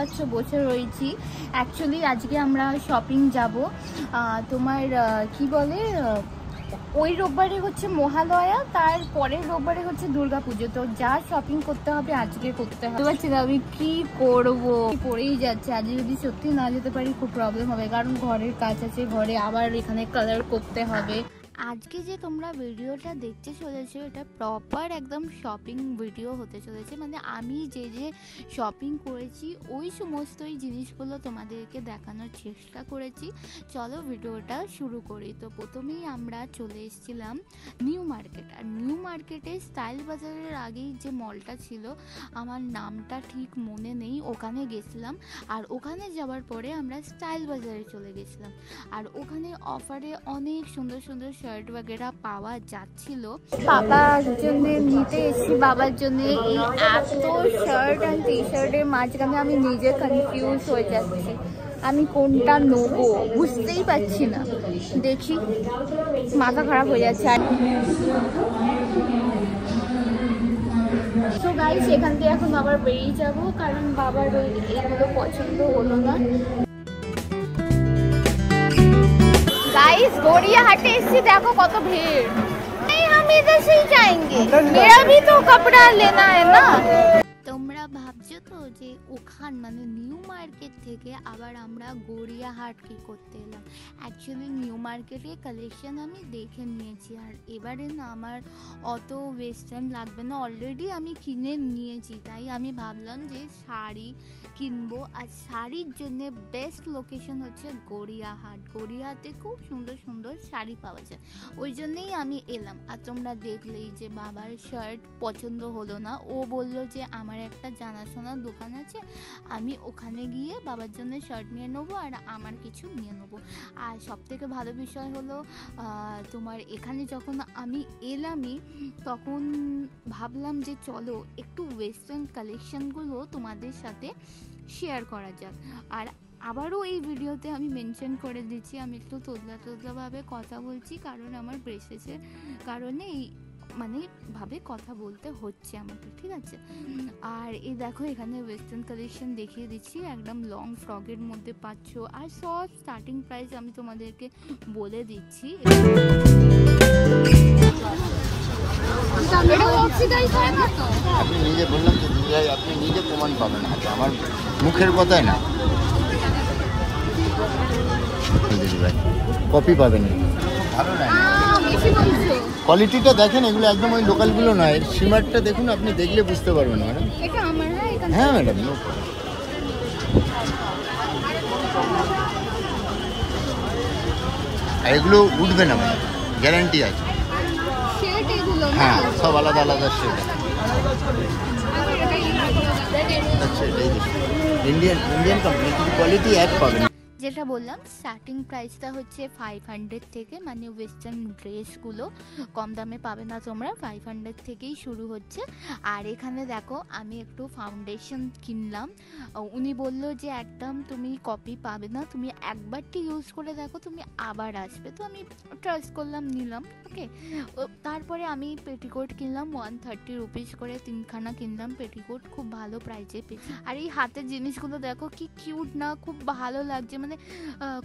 পাচ্ছ বসে রয়েছি। অ্যাকচুয়ালি আজকে আমরা শপিং যাব। তোমার কি বলে, ওই রোববারে হচ্ছে মহালয়া, তার পরের রোববারে হচ্ছে দুর্গাপুজো। তো যা শপিং করতে হবে আজকে করতে হবে। বুঝতে পারছি না আমি কি করবো, পড়েই যাচ্ছে। আজ যদি সত্যি না যেতে পারি খুব প্রবলেম হবে, কারণ ঘরের কাজ আছে, ঘরে আবার এখানে কালার করতে হবে। আজকে যে তোমরা ভিডিওটা দেখতে চলেছো এটা প্রপার একদম শপিং ভিডিও হতে চলেছে। মানে আমি যে যে শপিং করেছি ওই সমস্তই জিনিসগুলো তোমাদেরকে দেখানোর চেষ্টা করেছি। চলো ভিডিওটা শুরু করি। তো প্রথমেই আমরা চলে এসেছিলাম নিউ মার্কেট। আর নিউ মার্কেটে স্টাইল বাজারের আগেই যে মলটা ছিল, আমার নামটা ঠিক মনে নেই, ওখানে গেছিলাম। আর ওখানে যাওয়ার পরে আমরা স্টাইল বাজারে চলে গেছিলাম। আর ওখানে অফারে অনেক সুন্দর সুন্দর শার্ট वगैरह পাওয়া যাচ্ছিল। বাবার জন্য নিতে এসেছি, বাবার জন্য এই এত শার্ট আর টি শার্টের মাঝখানে আমি নিজে কনফিউজ হয়ে যাচ্ছি, আমি কোনটা নেবো বুঝতেই পারছি না। দেখি, মাথা খারাপ হয়ে যাচ্ছে। তো গাইস এখান থেকে এখন আবার বেরিয়ে যাব, কারণ বাবার ওই এগুলো পছন্দ হলো না। गाइस गौरियाहाटे से देखो कत भीड़। नहीं हम इधर से ही जाएंगे, मेरा भी तो कपड़ा लेना है ना। তোমরা ভাবছো তো যে ওখান মানে নিউ মার্কেট থেকে আবার আমরা গড়িয়াহাট কি করতে এলাম। অ্যাকচুয়ালি নিউ মার্কেটে কালেকশন আমি দেখে নিয়েছি, আর এবারে না আমার অত ওয়েস্টার্ন লাগবে না, অলরেডি আমি কিনে নিয়েছি। তাই আমি ভাবলাম যে শাড়ি কিনবো। আর শাড়ির জন্য বেস্ট লোকেশন হচ্ছে গড়িয়াহাট। গড়িয়াহাটে খুব সুন্দর সুন্দর শাড়ি পাওয়া যায়, ওই জন্যেই আমি এলাম। আর তোমরা দেখলেই যে বাবার শার্ট পছন্দ হলো না, ও বললো যে আমার একটা জানাশোনা দোকান আছে, আমি ওখানে গিয়ে বাবার জন্য শার্ট নিয়ে নেবো আর আমার কিছু নিয়ে নেবো। আর সব থেকে ভালো বিষয় হলো তোমার এখানে যখন আমি এলামই তখন ভাবলাম যে চলো একটু ওয়েস্টার্ন কালেকশনগুলো তোমাদের সাথে শেয়ার করা যাক। আর আবারও এই ভিডিওতে আমি মেনশন করে দিচ্ছি, আমি একটু তোতলাভাবে কথা বলছি, কারণ আমার ব্রেসেসের কারণে এই মানে ভাবে কথা বলতে হচ্ছে আমাকে, ঠিক আছে। আর এই দেখো এখানে ওয়েস্টার্ন কালেকশন দেখিয়ে দিচ্ছি, একদম লং ফ্রকের মধ্যে পাচ্ছ। আর সব স্টার্টিং প্রাইস আমি তোমাদেরকে বলে দিচ্ছি। আপনি নিজে বললাম তো দিদিভাই, আপনি নিজে প্রমাণ পাবেন, আমার মুখের কথাই না। দিদিভাই কপি পাবেন, ভালো লাগে, কোয়ালিটিটা দেখেন, এগুলো একদম ওই লোকালগুলো নয়। সিমারটা দেখুন, আপনি দেখলে বুঝতে পারবেন ম্যাডাম। হ্যাঁ ম্যাডাম, আর এগুলো উঠবে না ম্যাডাম, গ্যারান্টি আছে। হ্যাঁ সব আলাদা আলাদা শেড। আচ্ছা ইন্ডিয়ান কোম্পানি, কিন্তু কোয়ালিটি এক পাবেন। যেটা বললাম স্টার্টিং প্রাইসটা হচ্ছে 500 থেকে, মানে ওয়েস্টার্ন ড্রেসগুলো কম দামে পাবে না তোমরা, 500 থেকেই শুরু হচ্ছে। আর এখানে দেখো আমি একটু ফাউন্ডেশন কিনলাম। উনি বললো যে একদম তুমি কপি পাবে না, তুমি একবারটি ইউজ করে দেখো, তুমি আবার আসবে। তো আমি ট্রাস্ট করলাম, নিলাম। ওকে, তারপরে আমি পেটিকোট কিনলাম 130 রুপিস করে, 3খানা কিনলাম পেটিকোট, খুব ভালো প্রাইসে পেয়েছি। আর এই হাতের জিনিসগুলো দেখো কি কিউট না, খুব ভালো লাগছে, মানে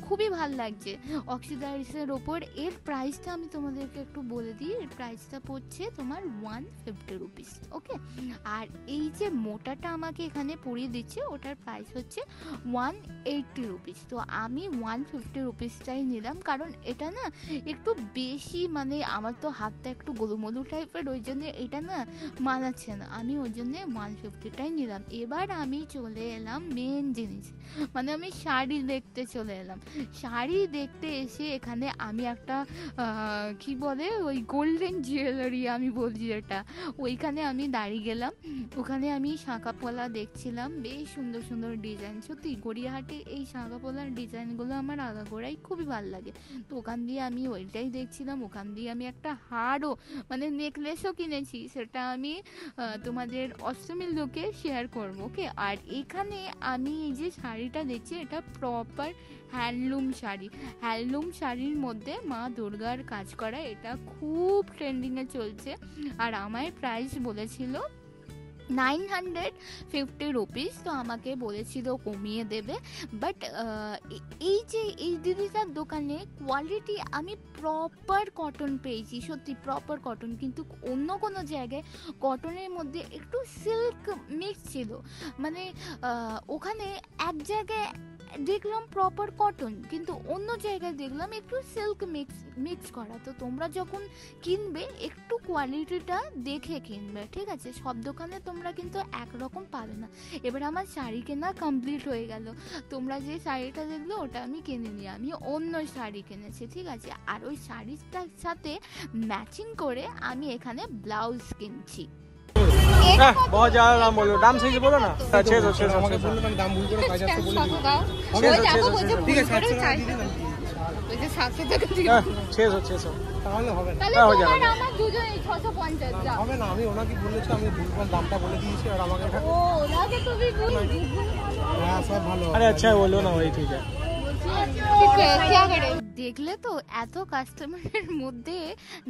খুবই ভালো লাগছে অক্সিডাইজের ওপর। এর প্রাইসটা আমি তোমাদেরকে একটু বলে দিই, এর প্রাইসটা পড়ছে তোমার 150 রুপিস। ওকে, আর এই যে মোটাটা আমাকে এখানে পরিয়ে দিচ্ছে ওটার প্রাইস হচ্ছে 180 রুপিস। তো আমি 150 রুপিসটাই নিলাম, কারণ এটা না একটু বেশি, মানে আমার তো হাতটা একটু গোলুমলু টাইপের, ওই জন্য এটা না মানাচ্ছে না, আমি ওই জন্য 150টাই নিলাম। এবার আমি চলে এলাম মেন জিনিস, মানে আমি শাড়ি দেখতে চলে এলাম। শাড়ি দেখতে এসে এখানে আমি একটা কি বলে ওই গোল্ডেন জুয়েলারি আমি বলছি যেটা, ওইখানে আমি দাঁড়িয়ে গেলাম। ওখানে আমি শাঁখা পলা দেখছিলাম, বেশ সুন্দর সুন্দর ডিজাইন। সত্যি গড়িয়াহাটে এই শাঁখা পলার ডিজাইনগুলো আমার আগাগোড়াই খুবই ভালো লাগে। তো ওখান দিয়ে আমি ওইটাই দেখছিলাম। ওখান দিয়ে আমি একটা হারও মানে নেকলেসও কিনেছি, সেটা আমি তোমাদের অষ্টমীর লোকে শেয়ার করবো। ওকে, আর এখানে আমি এই যে শাড়িটা দেখছি এটা প্রপার হ্যান্ডলুম শাড়ি। হ্যান্ডলুম শাড়ির মধ্যে মা দুর্গার কাজ করা, এটা খুব ট্রেন্ডিংয়ে চলছে। আর আমার প্রাইস বলেছিল 950 রুপিস। তো আমাকে বলেছিল কমিয়ে দেবে, বাট এই দিদিটার দোকানে কোয়ালিটি আমি প্রপার কটন পেয়েছি, সত্যি প্রপার কটন, কিন্তু অন্য কোনো জায়গায় কটনের মধ্যে একটু সিল্ক মিক্স ছিল। মানে ওখানে এক জায়গায় দেখলাম প্রপার কটন, কিন্তু অন্য জায়গায় দেখলাম একটু সিল্ক মিক্স করা। তো তোমরা যখন কিনবে একটু কোয়ালিটিটা দেখে কিনবে, ঠিক আছে? সব দোকানে তোমরা কিন্তু একরকম পাবে না। এবার আমার শাড়ি কেনা কমপ্লিট হয়ে গেল। তোমরা যে শাড়িটা দেখলে ওটা আমি কিনিনি, আমি অন্য শাড়ি কিনেছি, ঠিক আছে? আর ওই শাড়িটার সাথে ম্যাচিং করে আমি এখানে ব্লাউজ কিনছি। बहुत ज्यादा दाम बोलो, दाम सही से बोलो ना। 600 আমাকে বললো আমি দাম ভুল করে 500 বলে দিই। ঠিক আছে 700 টাকা দিয়ে দিলাম। 600 তাহলে হবে না। তাহলে হ্যাঁ, হয়ে যাবে। তোমার আমার দুজনেই 650 দাও। হবে না, আমি ওনাকে বলেছি, আমি ভুলভাল দামটা বলে দিয়েছি আর আমাকে এটা ও ওনাকে তুমি হ্যাঁ সব ভালো। अरे अच्छा है, बोलो ना, वही ठीक है। দেখলে তো, এত কাস্টমারের মধ্যে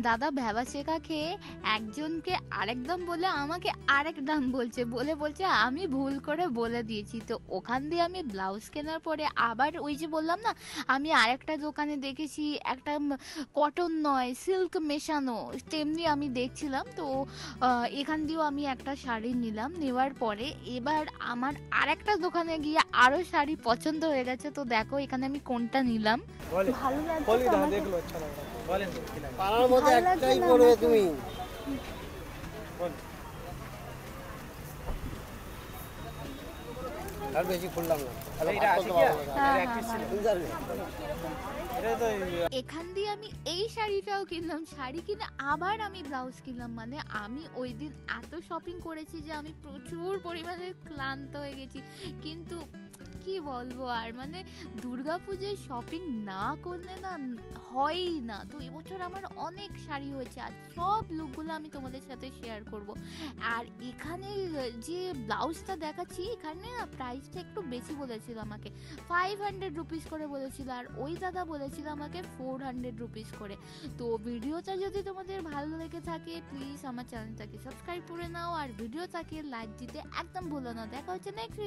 দাদা ভেবা শেখা খেয়ে একজনকে আরেক দাম বলে আমাকে আরেক দাম বলছে আমি ভুল করে বলে দিয়েছি। তো ওখান দিয়ে আমি ব্লাউজ কেনার পরে আবার ওই যে বললাম না, আমি আরেকটা দোকানে দেখেছি একটা কটন নয় সিল্ক মেশানো, তেমনি আমি দেখছিলাম। তো এখান দিয়েও আমি একটা শাড়ি নিলাম, নেওয়ার পরে এবার আমার আরেকটা দোকানে গিয়ে আরো শাড়ি পছন্দ হয়ে গেছে। তো দেখো এখানে আমি কোনটা নিলাম। ভালো লাগছে बोलिए তো ना, আমাকে? देख लो, अच्छा लग रहा है। बोले तो खिलाए। পাড়ার মধ্যে ভালো লাগছে একটাই না পড়বে আমাকে? তুমি। আর বেশি খুললাম না। তাহলে এটা ভাত আছে কত কি? ভালো লাগে। হ্যাঁ, एक হ্যাঁ, पीस হ্যাঁ। এটা তো এখান দিয়ে আমি এই শাড়িটাও কিনলাম, শাড়ি কিনে আবার আমি ব্লাউজ কিনলাম। মানে আমি ওই দিন এত শপিং করেছি যে আমি প্রচুর পরিমাণে ক্লান্ত হয়ে গেছি। কিন্তু কি বলবো আর, মানে দুর্গাপুজোয় শপিং না করলে না হয়ই না। তো এবছর আমার অনেক শাড়ি হয়েছে, আর সব লুকগুলো আমি তোমাদের সাথে শেয়ার করব। আর এখানে যে ব্লাউজটা দেখাচ্ছি, এখানে না প্রাইসটা একটু বেশি বলেছিল আমাকে, 500 রুপিস করে বলেছিল, আর ওই দাদা বলেছিল আমাকে 400 রুপিস করে। তো ভিডিওটা যদি তোমাদের ভালো লেগে থাকে প্লিজ আমার চ্যানেলটাকে সাবস্ক্রাইব করে নাও, আর ভিডিওটাকে লাইক দিতে একদম ভুলো না। দেখা হচ্ছে নেক্সট